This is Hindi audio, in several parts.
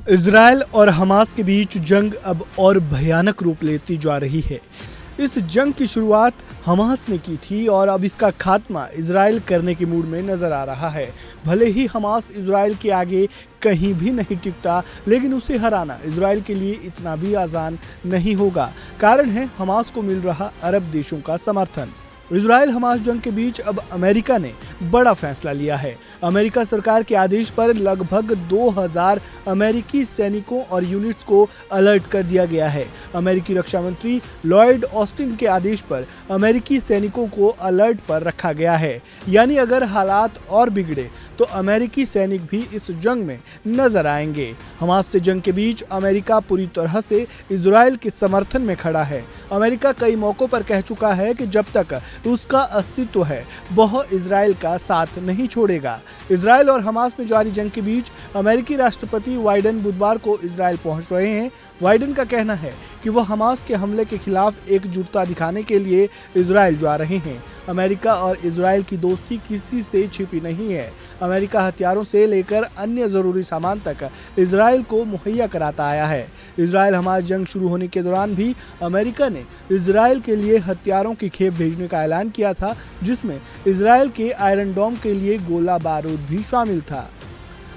इजराइल और हमास के बीच जंग अब और भयानक रूप लेती जा रही है। इस जंग की शुरुआत हमास ने की थी और अब इसका खात्मा इजराइल करने के मूड में नजर आ रहा है। भले ही हमास इजराइल के आगे कहीं भी नहीं टिकता, लेकिन उसे हराना इजराइल के लिए इतना भी आसान नहीं होगा। कारण है हमास को मिल रहा अरब देशों का समर्थन। इजराइल हमास जंग के बीच अब अमेरिका ने बड़ा फैसला लिया है। अमेरिका सरकार के आदेश पर लगभग 2000 अमेरिकी सैनिकों और यूनिट्स को अलर्ट कर दिया गया है। अमेरिकी रक्षा मंत्री लॉयड ऑस्टिन के आदेश पर अमेरिकी सैनिकों को अलर्ट पर रखा गया है। यानी अगर हालात और बिगड़े तो अमेरिकी सैनिक भी इस जंग में नजर आएंगे। हमास से जंग के बीच अमेरिका पूरी तरह से इजराइल के समर्थन में खड़ा है। अमेरिका कई मौकों पर कह चुका है कि जब तक उसका अस्तित्व है वह इजराइल का साथ नहीं छोड़ेगा। इजराइल और हमास में जारी जंग के बीच अमेरिकी राष्ट्रपति बाइडेन बुधवार को इजराइल पहुंच रहे हैं। बाइडेन का कहना है कि वह हमास के हमले के खिलाफ एकजुटता दिखाने के लिए इजराइल जा रहे हैं। अमेरिका और इजराइल की दोस्ती किसी से छिपी नहीं है। अमेरिका हथियारों से लेकर अन्य जरूरी सामान तक इजराइल को मुहैया कराता आया है। इजराइल हमास जंग शुरू होने के दौरान भी अमेरिका ने इजराइल के लिए हथियारों की खेप भेजने का ऐलान किया था, जिसमें इजराइल के आयरन डोम के लिए गोला बारूद भी शामिल था।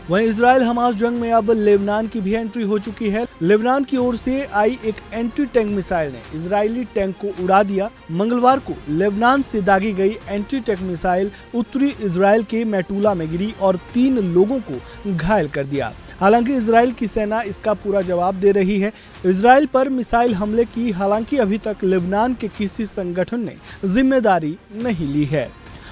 वहीं इजराइल हमास जंग में अब लेबनान की भी एंट्री हो चुकी है। लेबनान की ओर से आई एक एंटी टैंक मिसाइल ने इजरायली टैंक को उड़ा दिया। मंगलवार को लेबनान से दागी गई एंटी टैंक मिसाइल उत्तरी इजराइल के मैटूला में गिरी और 3 लोगों को घायल कर दिया। हालांकि इजराइल की सेना इसका पूरा जवाब दे रही है। इजराइल पर मिसाइल हमले की हालांकि अभी तक लेबनान के किसी संगठन ने जिम्मेदारी नहीं ली है।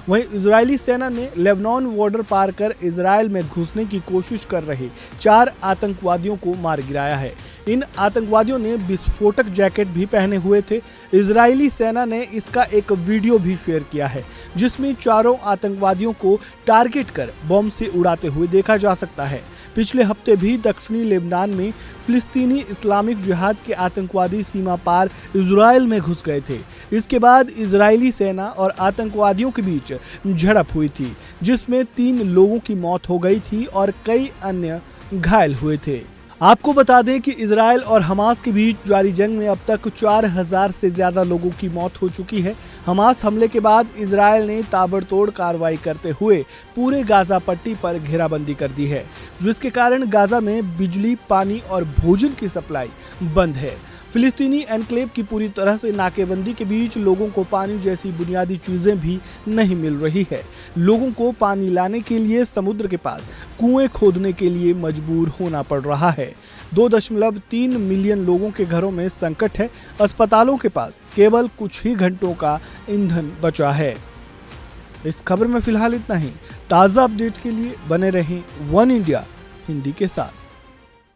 वहीं इजरायली सेना ने लेबनान बॉर्डर पार कर इजराइल में घुसने की कोशिश कर रहे 4 आतंकवादियों को मार गिराया है। इन आतंकवादियों ने विस्फोटक जैकेट भी पहने हुए थे। इजरायली सेना ने इसका एक वीडियो भी शेयर किया है, जिसमें चारों आतंकवादियों को टारगेट कर बम से उड़ाते हुए देखा जा सकता है। पिछले हफ्ते भी दक्षिणी लेबनान में फिलिस्तीनी इस्लामिक जिहाद के आतंकवादी सीमा पार इजराइल में घुस गए थे। इसके बाद इजरायली सेना और आतंकवादियों के बीच झड़प हुई थी, जिसमें 3 लोगों की मौत हो गई थी और कई अन्य घायल हुए थे। आपको बता दें कि इजराइल और हमास के बीच जारी जंग में अब तक 4000 से ज्यादा लोगों की मौत हो चुकी है। हमास हमले के बाद इजराइल ने ताबड़तोड़ कार्रवाई करते हुए पूरे गाजा पट्टी पर घेराबंदी कर दी है, जिसके कारण गाजा में बिजली, पानी और भोजन की सप्लाई बंद है। फिलिस्तीनी एनक्लेव की पूरी तरह से नाकेबंदी के बीच लोगों को पानी जैसी बुनियादी चीजें भी नहीं मिल रही है। लोगों को पानी लाने के लिए समुद्र के पास कुएं खोदने के लिए मजबूर होना पड़ रहा है। 2.3 मिलियन लोगों के घरों में संकट है। अस्पतालों के पास केवल कुछ ही घंटों का ईंधन बचा है। इस खबर में फिलहाल इतना ही। ताज़ा अपडेट के लिए बने रहें वन इंडिया हिंदी के साथ।